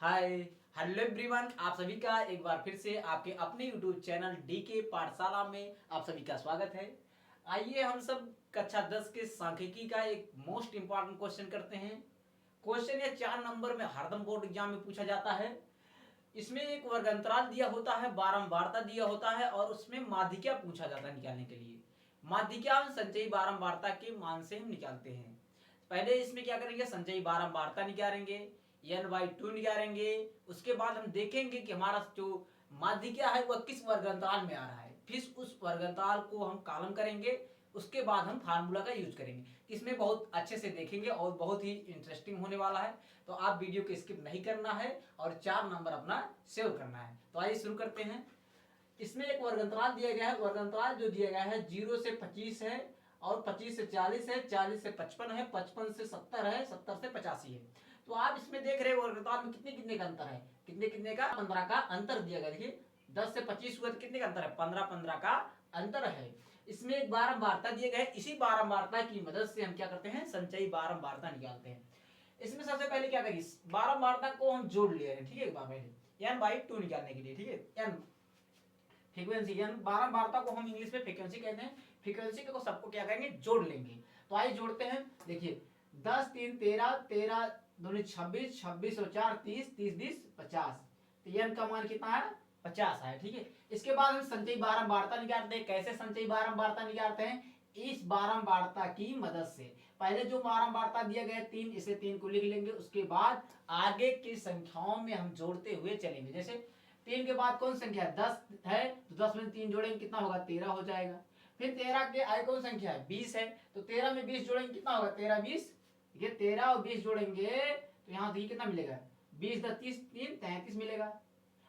Hi hello everyone, आप सभी का एक बार फिर से आपके अपने यूट्यूब चैनल डी के पाठशाला में आप सभी का स्वागत है। आइए हम सब कक्षा 10 के सांख्यिकी का एक मोस्ट इंपॉर्टेंट क्वेश्चन करते हैं। क्वेश्चन ये 4 नंबर में हरदम बोर्ड एग्जाम में पूछा जाता है। इसमें एक वर्ग अंतराल दिया होता है, बारंबारता दिया होता है और उसमें माध्यिका पूछा जाता है निकालने के लिए। माध्यिका संचयी बारंबारता के मान से हम निकालते हैं। पहले इसमें क्या करेंगे, संचयी बारंबारता निकालेंगे, n/2 निकालेंगे। उसके बाद हम देखेंगे कि हमारा जो माध्यिका है वह किस वर्ग अंतराल में आ रहा है, फिर उस वर्ग अंतराल को हम कॉलम करेंगे। उसके बाद हम फार्मूला का यूज करेंगे। इसमें बहुत अच्छे से देखेंगे और बहुत ही इंटरेस्टिंग होने वाला है, तो आप वीडियो को स्किप नहीं करना है और 4 नंबर अपना सेव करना है। तो आइए शुरू करते हैं। इसमें एक वर्ग अंतराल दिया गया है। वर्ग अंतराल जो दिया गया है 0 से 25 है और 25 से 40 है, 40 से 55 है, 55 से 70 है, 70 से 85 है। तो आप इसमें देख रहे हैं वर्ग अंतराल में कितने कितने का अंतर है, कितने कितने का 15 का अंतर दिया गया। देखिए 10 से 25 हुआ तो कितने का अंतर है, 15 15 का अंतर है। इसमें एक बारंबारता दिए गए, इसी बारंबारता की मदद से हम क्या करते हैं, संचयी बारंबारता निकालते हैं। इसमें सबसे पहले क्या करेंगे, बारंबारता को हम जोड़ ले रहे हैं, ठीक है। एक बार पहले n/2 निकालने के लिए, ठीक है, n फ्रीक्वेंसी, बारंबारता को हम इंग्लिश में फ्रीक्वेंसी कहते हैं। फ्रीक्वेंसी को सबको क्या करेंगे, जोड़ लेंगे। तो आइए जोड़ते हैं। देखिए 10 3 13, 13 दूनी 26, 26 और 4 30, 30 20 50। तो n का मान कितना है, 50 है, ठीक है। इसके बाद हम संचयी बारंबारता निकालते हैं। कैसे संचयी बारंबारता निकालते हैं, इस बारंबारता की मदद से। पहले जो बारंबारता दिया गया 3, इसे 3 को लिख लेंगे। उसके बाद आगे की संख्याओं में हम जोड़ते हुए चलेंगे। जैसे 3 के बाद कौन संख्या है, 10 है, तो 10 में 3 जोड़ेंगे कितना होगा, 13 हो जाएगा। फिर 13 के आगे कौन संख्या है, 20 है, तो 13 में 20 जोड़ेंगे कितना होगा, 13 20। ये 13 और 20 जोड़ेंगे तो यहाँ देखिए कितना मिलेगा, 20 10 30 3 33 मिलेगा।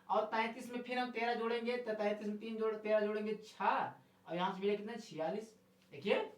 और 33 में फिर हम 13 जोड़ेंगे तो 33 में 3 जोड़ 13 जोड़ेंगे 6, और यहाँ से मिलेगा कितना, 46। देखिए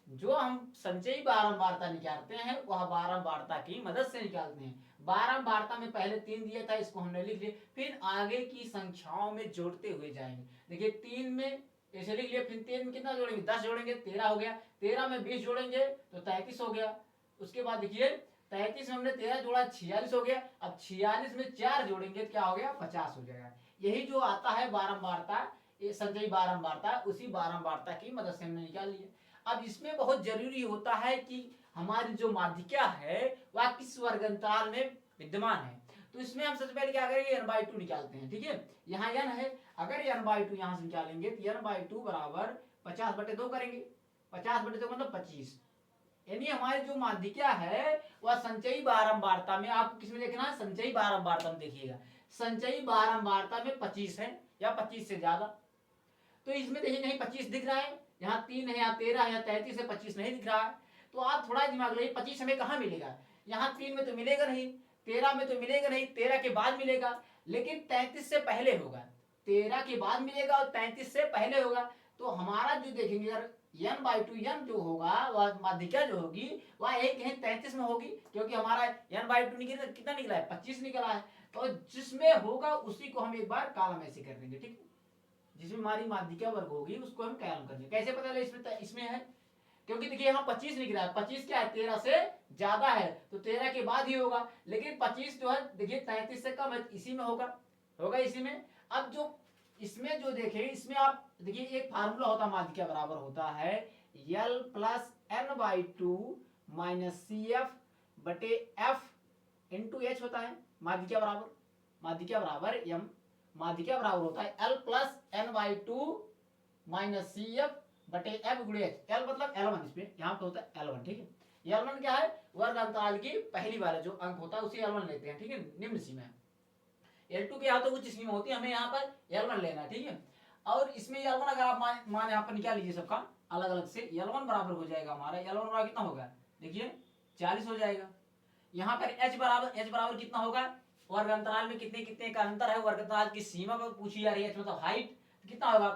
जो हम संचयी बारंबारता निकालते हैं वह बारंबारता की मदद से निकालते हैं। बारंबारता में पहले 3 दिया था, इसको हमने लिख लिया। फिर आगे की संख्याओं में जोड़ते हुए जाएंगे। देखिए 3 में ऐसे लिख लिया, फिर 3 में कितना जोड़ेंगे, 10 जोड़ेंगे 13 हो गया। 13 में 20 जोड़ेंगे तो 33 हो गया। उसके बाद देखिए 33 में हमने 13 जोड़ा, 46 हो गया। अब 46 में 4 जोड़ेंगे क्या हो गया, 50 हो जाएगा। यही जो आता है बारंबारता, ये संचयी बारंबारता, उसी बारंबारता की मदद से हमने निकाल लिया। अब इसमें बहुत जरूरी होता है कि हमारी जो माध्यिका है वह किस वर्ग अंतराल में विद्यमान है। तो इसमें हम सबसे पहले क्या करेंगे, n/2 निकालते हैं, ठीक है। यहाँ n है, अगर n/2 यहाँ से निकालेंगे तो n/2 बराबर 50/2 करेंगे। 50/2 मतलब 25। यानी हमारी जो माध्यिका है वह संचयी बारंबारता में, आपको किसमें देखना है, संचयी बारंबारता में देखिएगा। संचयी बारंबारता में 25 है या 25 से ज्यादा। तो इसमें देखिए कहीं 25 दिख रहा है, यहाँ 3 है, यहाँ 13 है, यहाँ 33 है, 25 नहीं दिख रहा है। तो आप थोड़ा दिमाग लगाइए, 25 हमें कहाँ मिलेगा, यहाँ 3 में तो मिलेगा नहीं, 13 में तो मिलेगा नहीं, 13 के बाद मिलेगा, लेकिन 33 से पहले होगा। 13 के बाद मिलेगा और 33 से पहले होगा। तो हमारा जो देखेंगे अगर n/2 n जो होगा वह माध्यिका जो होगी वह एक है 33 में होगी, क्योंकि हमारा n/2 निकला कितना निकला है, 25 निकला है। तो जिसमें होगा उसी को हम एक बार कॉलम ऐसे कर देंगे, ठीक है। जिसमें हमारी माध्यिका वर्ग होगी उसको हम कॉलम कर देंगे। कैसे पता चले इसमें है, क्योंकि देखिए यहाँ 25 लिख रहा है, 25 क्या है, 13 से ज्यादा है, तो 13 के बाद ही होगा। लेकिन 25 जो है देखिए 33 से कम है, इसी में होगा, होगा इसी में। अब जो इसमें जो देखें, इसमें आप देखिए एक फार्मूला होता है, माध्यिका बराबर होता है l plus n/2 minus CF/F into H होता है। माध्यिका बराबर m, माध्यिका बराबर होता है l plus n/2 minus CF/F गुणे H। l मतलब L1, इसमें यहाँ पे होता है L1, ठीक है। L1 क्या है, वर्ग अंतराल की पहली वाला जो अंक होता है उसी L1 लेते हैं, ठीक है, निम्न सीमा। L2 के यहाँ तो उच्च सीमा होती है, हमें यहाँ पर L1 लेना है, ठीक है। और इसमें L1 अगर आप मान यहाँ पर निकाल लीजिए सबका अलग अलग से, L1 बराबर हो जाएगा हमारा, L1 बराबर कितना होगा, देखिए 40 हो जाएगा। यहाँ पर H बराबर कितना होगा, वर्ग अंतराल में कितने कितने का अंतर है, वर्ग अंतराल की सीमा पर पूछी जा रही है, मतलब हाइट, तो कितना होगा,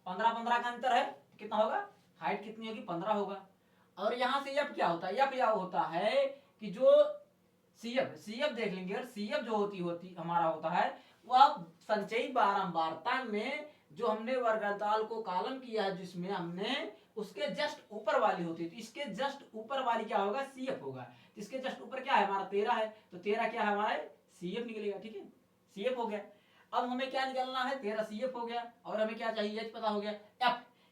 15 15 का अंतर है, तो कितना होगा, हाइट कितनी होगी, 15 होगा। और यहाँ से F क्या होता है, F क्या होता है कि जो CF देख लेंगे, अगर CF जो होती हमारा होता है वह संचयी बारंबारता में जो हमने वर्ग अंतराल को कॉलम किया है, जिसमें हमने उसके जस्ट ऊपर वाली होती है। तो इसके जस्ट ऊपर वाली क्या होगा, CF होगा। इसके जस्ट ऊपर क्या है हमारा, 13 है, तो 13 क्या है हमारा CF निकलेगा, ठीक है, CF हो गया। अब हमें क्या निकालना है, तेरा CF हो गया, और हमें क्या चाहिए, H पता हो गया।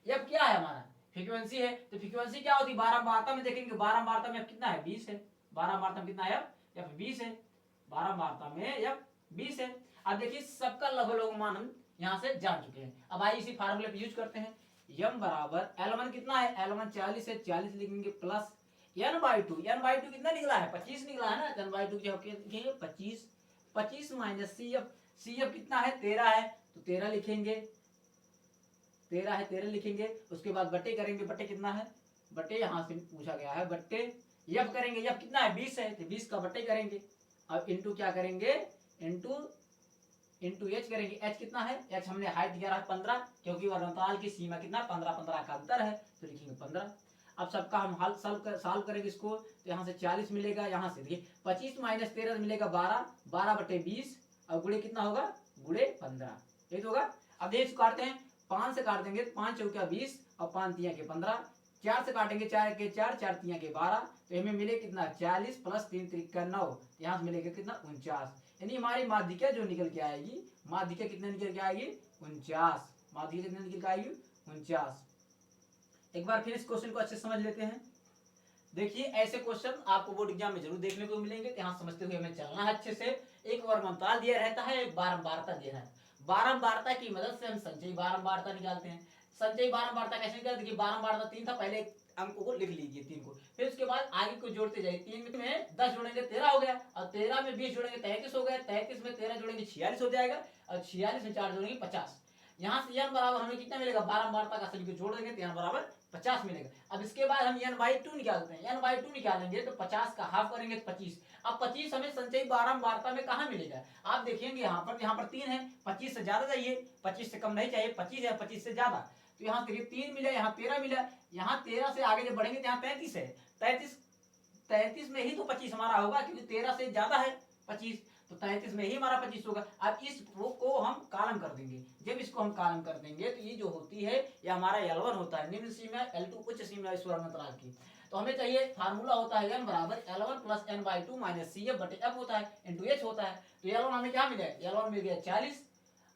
F क्या है हमारा, फ्रीक्वेंसी है, तो फ्रीक्वेंसी क्या होती है, बारंबारता में देखेंगे, बारंबारता में कितना है, 20 है, बारंबारता में कितना है, F 20 है, बारंबारता में F 20 है। अब देखिए सबका लगभग मान हम यहाँ से जान चुके हैं। अब आइए इसी फार्मूले पे यूज करते हैं। m बराबर L1 कितना है, L1 40 है, 40 लिखेंगे प्लस n/2, n/2 कितना निकला है, 25 निकला है ना, n/2 जो लिखेंगे 25, 25 माइनस CF, CF कितना है, 13 है, तो 13 लिखेंगे, 13 है, 13 लिखेंगे। उसके बाद बट्टे करेंगे, बट्टे कितना है, बट्टे यहाँ से पूछा गया है, बट्टे F करेंगे, F कितना है, 20 है, तो 20 का बट्टे करेंगे। अब इंटू क्या करेंगे, इंटू H करेंगे, H कितना है, H हमने हाइट दिया रहा 15, क्योंकि अंतराल की सीमा कितना 15 का अंतर है, तो लिखेंगे 15। अब सबका हम हल सॉल्व करेंगे इसको, तो यहाँ से 40 मिलेगा, यहाँ से देखिए 25 माइनस 13 मिलेगा 12, 12 बटे 20, और गुणे कितना होगा, गुणे 15, ये तो होगा। अब देखिए इसको काटते हैं, 5 से काट देंगे, 5 चौका 20 और 5 तिया के 15, 4 से काटेंगे, 4 के 4, 4 तिया के 12, तो हमें मिले कितना 40 प्लस 3 त्रिका 9, यहाँ से मिलेगा कितना 49, यानी हमारी माध्यिका जो निकल के आएगी, माध्यिका कितने निकल के आएगी 49, माध्यिका कितने निकल के आएगी 49। एक बार फिर इस क्वेश्चन को अच्छे समझ लेते हैं। देखिए ऐसे क्वेश्चन आपको बोर्ड एग्जाम में जरूर देखने को मिलेंगे, तो यहाँ समझते हुए हमें चलना है अच्छे से। एक वर्गमूल दिया रहता है, एक बारंबारता दिया है, बारंबारता की मदद से हम संचयी बारंबारता निकालते हैं। संचयी बारंबारता कैसे निकालते, देखिए बारंबारता 3 था, पहले अंक को लिख लीजिए 3 को, फिर उसके बाद आगे को जोड़ते जाइए, 3 में 10 जोड़ेंगे 13 हो गया, और 13 में 20 जोड़ेंगे 33 हो गया, 33 में 13 जोड़ेंगे 46 हो जाएगा, और 46 में 4 जोड़ेंगे 50। यहाँ से n बराबर हमें कितना मिलेगा, बारंबारता का सभी को जोड़ देंगे तो n बराबर 50 मिलेगा। अब इसके बाद हम n/2 निकालते हैं, n/2 निकालेंगे तो 50 का हाफ करेंगे तो 25। अब 25 हमें संचयी बारंबारता में कहाँ मिलेगा, आप देखेंगे यहाँ पर 3 है, 25 से ज्यादा चाहिए, 25 से कम नहीं चाहिए, 25 है, 25 से ज्यादा, तो यहाँ देखिए 3 मिला, यहाँ 13 मिला, यहाँ 13 से आगे जब बढ़ेंगे तो यहाँ 33 है, 33 में ही तो 25 हमारा होगा, क्योंकि 13 से ज्यादा है 25, तो 33 में ही हमारा 25 होगा। अब इस वो को हम कॉलम कर देंगे, जब इसको हम कॉलम कर देंगे तो ये जो होती है ये हमारा L1 होता है, निम्न सीमा, L2 उच्च सीमा इस वर्गमूल की। तो हमें चाहिए, फार्मूला होता है n बराबर L1 plus n/2 minus CF बटे F होता है, इंटू H होता है। तो L1 हमें क्या मिला है, L1 मिल गया 40।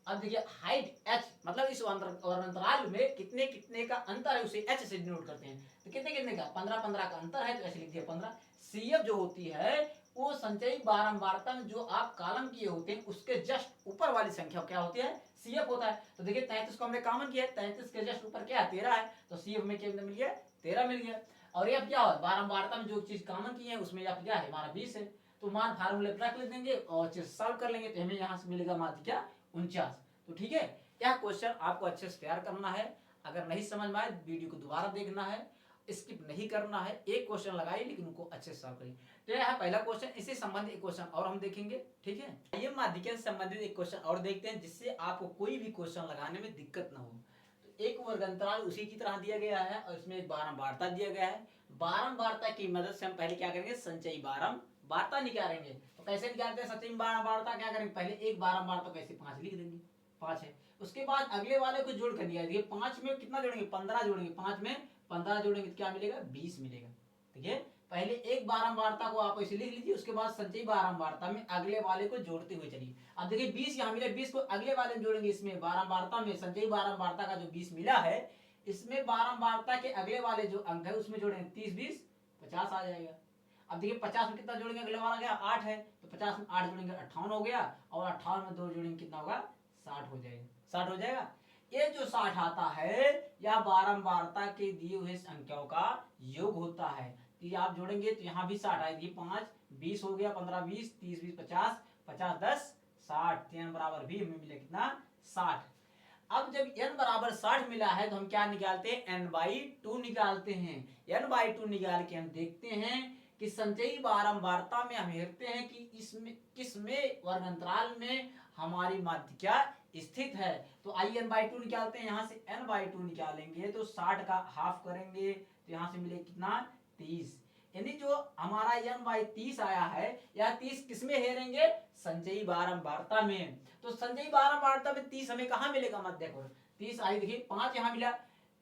अब देखिए हाइट H, मतलब इस अंतराल में कितने कितने का अंतर है उसे H से डिनोट करते हैं, तो कितने कितने का 15 15 का अंतर है, तो ऐसे लिख दिया 15। CF जो होती है वो संचयी बारंबारता में जो आप कॉलम किए होते हैं उसके जस्ट ऊपर वाली संख्या क्या होती है, CF होता है। तो देखिए 33 को हमने कॉमन किया, 33 के जस्ट ऊपर क्या है 13 है, तो CF में क्या मिल गया 13 मिल गया। और F क्या है, बारंबारता में जो चीज कॉमन की है उसमें F क्या है हमारा 20 है, तो मान फार्मूले पर रख देंगे और सॉल्व कर लेंगे, तो हमें यहाँ से मिलेगा मात्र क्या 49। तो ठीक है, यह क्वेश्चन आपको अच्छे से तैयार करना है, अगर नहीं समझ में आए वीडियो को दोबारा देखना है, स्किप नहीं करना है, एक क्वेश्चन लगाइए लेकिन उनको अच्छे से सॉल्व करिए। तो यह है पहला क्वेश्चन, इससे संबंधित एक क्वेश्चन और हम देखेंगे, ठीक है। ये माध्यिका से संबंधित एक क्वेश्चन और देखते हैं जिससे आपको कोई भी क्वेश्चन लगाने में दिक्कत ना हो। तो एक वर्गंतराल उसी की तरह दिया गया है और इसमें एक बारंबारता दिया गया है। बारंबारता की मदद से हम पहले क्या करेंगे, संचयी बारंबारता निकालेंगे। तो कैसे निकालते हैं संचयी बारंबारता, क्या करेंगे, पहले एक बारंबारता कैसे 5 लिख देंगे, 5 है, उसके बाद अगले वाले को जोड़ कर दिया, 5 में कितना जोड़ेंगे 15 जोड़ेंगे, 5 में 15 जोड़ेंगे तो क्या मिलेगा 20 मिलेगा। ठीक है, पहले एक बारंबारता को आप ऐसे लिख लीजिए, उसके बाद संचयी बारंबारता में अगले वाले को जोड़ते हुए चलिए। अब देखिए 20 यहाँ मिला, 20 को अगले वाले में जोड़ेंगे, इसमें बारंबारता में संचयी बारंबारता का जो 20 मिला है, इसमें बारंबारता के अगले वाले जो अंक है उसमें जोड़ेंगे 30 20 50 आ जाएगा। अब देखिए 50 में कितना जोड़ेंगे, अगले वाला गया 8 है, तो 50 में 8 जोड़ेंगे 58 हो गया, और 58 में 2 जोड़ेंगे कितना होगा 60 हो जाएगा, 60 हो जाएगा। ये जो 60 आता है यह बारंबारता के दिए हुए संख्याओं का योग होता है। तो ये आप जोड़ेंगे तो यहाँ भी 60 आएगी, 5 20 हो गया, 15 20 30 20 50 50 10 60, n बराबर भी हमें मिला कितना 60। अब जब n बराबर 60 मिला है तो हम क्या निकालते हैं, n/2 निकालते हैं। n/2 निकाल के हम देखते हैं कि संचयी बारंबारता में हम देखते हैं कि इसमें किसमें वर्गंतराल में हमारी माध्यिका स्थित है। तो आइए n/2 निकालते हैं, यहाँ से n/2 निकालेंगे तो 60 का हाफ करेंगे तो यहाँ से मिले कितना 30, यानी जो हमारा n/30 आया है यह 30 किसमें हेरेंगे, संचयी बारंबारता में। तो संचयी बारंबारता में 30 हमें कहाँ मिलेगा, मत देखो 30 आई, देखिए 5 यहाँ मिला,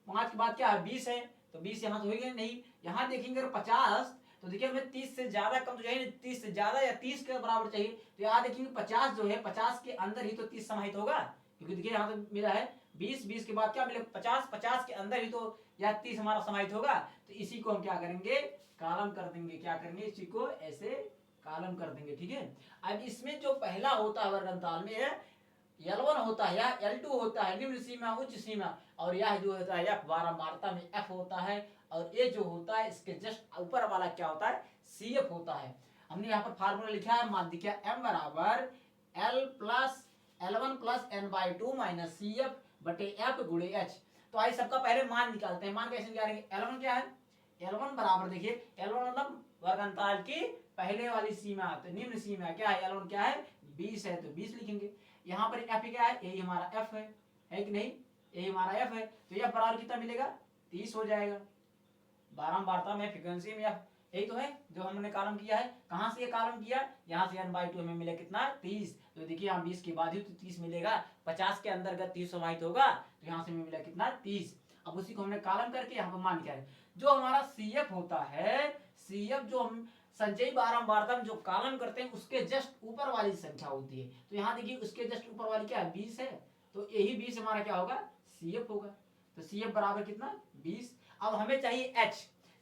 5 के बाद क्या है 20 है, तो 20 यहाँ से हो गया नहीं, यहाँ देखेंगे 50 तो देखिए हमें 30 से ज्यादा कम तो चाहिए, 30 से ज्यादा या 30 के बराबर चाहिए। तो यहाँ देखिए 50 जो है 50 के अंदर ही तो 30 समाहित होगा, क्योंकि देखिए यहाँ तो मिला है 20, 20 के बाद क्या मिलेगा 50, 50 के अंदर ही तो या 30 हमारा समाहित होगा। तो इसी को हम क्या करेंगे, कॉलम कर देंगे। क्या करेंगे, इसी को ऐसे कॉलम कर देंगे, ठीक है। अब इसमें जो पहला होता है वर्ग अंतराल में L1 होता है या L2 होता है, निम्न सीमा उच्च सीमा, और यह जो होता है F बारंबारता में F होता है, और ये जो होता है इसके जस्ट ऊपर वाला क्या होता है, CF होता है। हमने यहाँ पर फार्मूला लिखा है माध्यिका M बराबर L plus L1 plus N/2 minus CF बटे F गुणे H। तो आइए सबका पहले मान निकालते हैं। मान कैसे निकालेंगे, L1 क्या है, L1 बराबर देखिए L1 मतलब वर्ग अंतराल की पहले वाली सीमा, तो निम्न सीमा क्या है, L1 क्या है 20 है, तो 20 लिखेंगे। यहाँ पर F क्या है, यही हमारा F है कि नहीं, यही हमारा F है। तो F बराबर कितना मिलेगा, 30 हो जाएगा। बारंबारता में फ्रीक्वेंसी में F यही तो है जो हमने कॉलम किया है। कहाँ से ये कॉलम किया, यहाँ से N/2 हमें मिला कितना 30। तो देखिए यहाँ 20 के बाद ही तो 30 मिलेगा, 50 के अंदर अगर 30 समाहित होगा तो यहाँ से हमें मिला कितना 30। अब उसी को हमने कॉलम करके यहाँ पर मान किया है। जो हमारा CF होता है, CF जो हम संचयी बारंबारता में जो कॉलम करते हैं उसके जस्ट ऊपर वाली संख्या होती है। तो यहाँ देखिए उसके जस्ट ऊपर वाली क्या है 20 है, तो यही 20 हमारा क्या होगा CF होगा। तो CF बराबर कितना 20। अब हमें चाहिए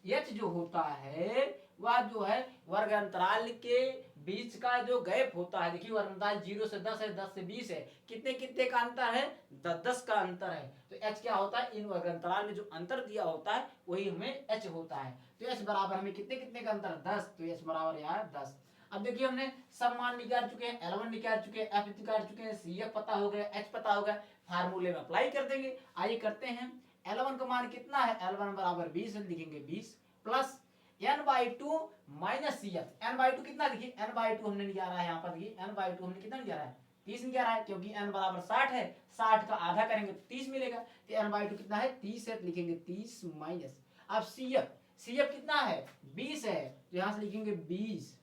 H जो होता है वह जो है वर्ग अंतराल के बीच का जो गैप होता है। देखिए वर्ग अंतराल 0 से 10 है, 10 से 20 है, कितने कितने का अंतर है, 10 का अंतर है। तो H क्या होता है, इन वर्ग अंतराल में जो अंतर दिया होता है वही हमें H होता है। तो H बराबर हमें कितने कितने का अंतर 10, तो H बराबर यहाँ 10। अब देखिए हमने सब मान निकाल चुके हैं, L1 निकाल चुके हैं, F निकाल चुके हैं, CF पता हो गया, H पता हो गया, फार्मूले में अप्लाई कर देंगे। आइए करते हैं। L1 का मान कितना है, L1 बराबर 20 लिखेंगे, 20 plus N/2 minus CF। N/2 कितना, देखिए N/2 हमने निकाला है, यहाँ पर देखिए N/2 हमने कितना निकाला है 30 निकाला है, क्योंकि N बराबर 60 है, 60 का आधा करेंगे तो 30 मिलेगा। तो N/2 कितना है 30 है, लिखेंगे 30 माइनस। अब CF कितना है 20 है, तो यहाँ से लिखेंगे 20।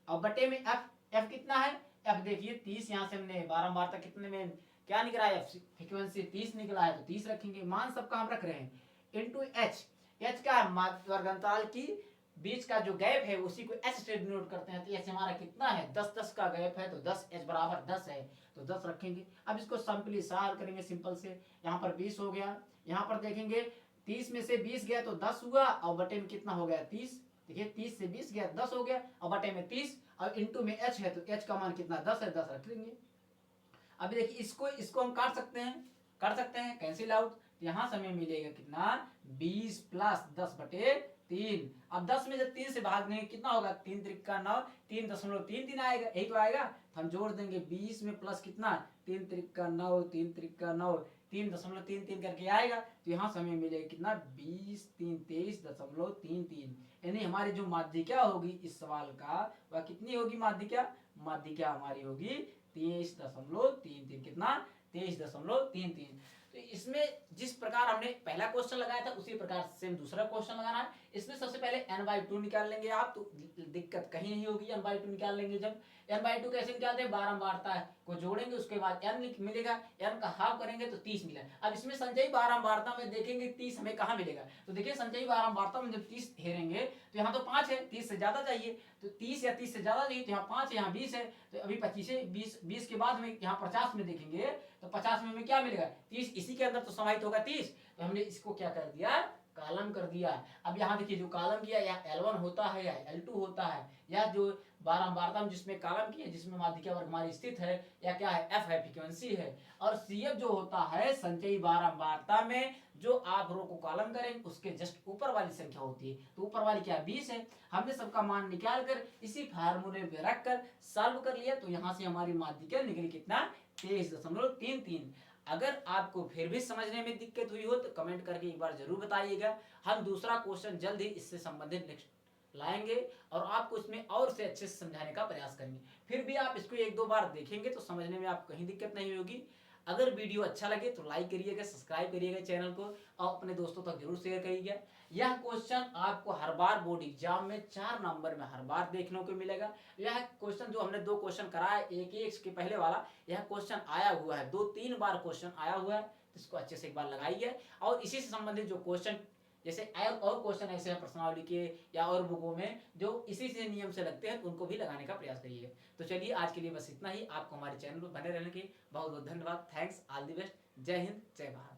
अब बटे में F कितना है, F देखिए 30, यहाँ से हमने बारंबारता कितने में क्या निकला है, फ्रीक्वेंसी 30 निकला है, तो 30 रखेंगे। मान सबका हम रख रहे हैं इनटू H का वर्ग अंतराल की बीच का जो गैप है उसी को H से डिनोट करते हैं। तो H हमारा कितना है 10 का गैप है, तो 10 H बराबर 10 है, तो 10 रखेंगे। अब इसको सिंपली सॉल्व करेंगे सिंपल से। यहाँ पर 20 हो गया, यहाँ पर देखेंगे 30 में से 20 गया तो 10 हुआ, और बटे में कितना हो गया 30। देखिए 30 से 20 गया 10 हो गया, और बटे में 30, और इंटू में H है तो H का मान कितना 10 है, 10 रख लेंगे। अभी देखिए इसको हम काट सकते हैं, कैंसिल आउट। यहाँ से हमें मिलेगा कितना 20 प्लस 10 बटे 3। अब 10 में जब 3 से भाग देंगे कितना होगा, 3 त्रिक का 9, 3.33 आएगा, यही तो आएगा। तो हम जोड़ देंगे 20 में प्लस कितना 3 त्रिक का 9, 3 त्रिक का 9, 3.33 करके आएगा। तो यहाँ से हमें मिलेगा कितना 20 3 23.33। यानी हमारी जो माध्यिका होगी इस सवाल का वह कितनी होगी, माध्यिका हमारी होगी 23.33। कितना 23.33। तो इसमें जिस प्रकार हमने पहला क्वेश्चन लगाया था उसी प्रकार सेम दूसरा क्वेश्चन लगाना है। इसमें सबसे पहले N/2 निकाल लेंगे आप, तो दिक्कत कहीं नहीं होगी। N/2 निकाल लेंगे जब, N/2 कैसे निकालते हैं, बारंबारता को जोड़ेंगे, उसके बाद N मिलेगा, N का हाफ करेंगे तो 30 मिला। अब इसमें संचयी बारंबारता में देखेंगे 30 हमें कहाँ मिलेगा, तो देखिए संचयी बारंबारता में जब 30 हेरेंगे तो यहाँ तो 5 है, 30 से ज्यादा चाहिए, तो 30 या 30 से ज्यादा चाहिए, तो यहाँ 5 है, यहाँ 20 है, तो अभी 25 है, 20 के बाद हमें यहाँ 50 में देखेंगे तो 50 में हमें क्या मिलेगा 30, इसी के अंदर तो समाहित होगा 30। तो हमने इसको क्या कर दिया, कॉलम कर दिया। अब यहाँ देखिए जो कॉलम किया या L1 होता है या L2 होता है, या जो बारंबारता में जिसमें कॉलम किया जिसमें माध्यिका वर्ग हमारी स्थित है, या क्या है F है, फ्रीक्वेंसी है, और CF जो होता है संचयी बारंबारता में जो आप रो को कॉलम करेंगे उसके जस्ट ऊपर वाली संख्या होती है। तो ऊपर वाली क्या 20 है, हमने सबका मान निकाल कर इसी फार्मूले में रख कर सॉल्व कर लिया। तो यहाँ से हमारी माध्यिका निकली कितना 23.33। अगर आपको फिर भी समझने में दिक्कत हुई हो तो कमेंट करके एक बार जरूर बताइएगा। हम दूसरा क्वेश्चन जल्द ही इससे संबंधित नेक्स्ट लाएंगे और आपको इसमें और से अच्छे से समझाने का प्रयास करेंगे। फिर भी आप इसको एक दो बार देखेंगे तो समझने में आपको कहीं दिक्कत नहीं होगी। अगर वीडियो अच्छा लगे तो लाइक करिएगा, सब्सक्राइब करिएगा चैनल को, और अपने दोस्तों तक जरूर शेयर करिएगा। यह क्वेश्चन आपको हर बार बोर्ड एग्जाम में 4 नंबर में हर बार देखने को मिलेगा। यह क्वेश्चन जो हमने 2 क्वेश्चन कराया, एक इसके पहले वाला, यह क्वेश्चन आया हुआ है, 2-3 बार क्वेश्चन आया हुआ है। इसको अच्छे से एक बार लगाइए, और इसी से संबंधित जो क्वेश्चन जैसे और क्वेश्चन ऐसे हैं प्रश्नावली के या और बुकों में जो इसी से नियम से लगते हैं, उनको भी लगाने का प्रयास करिए। तो चलिए आज के लिए बस इतना ही। आपको हमारे चैनल पर बने रहने के बहुत बहुत धन्यवाद। Thanks, all the best. जय हिंद, जय भारत।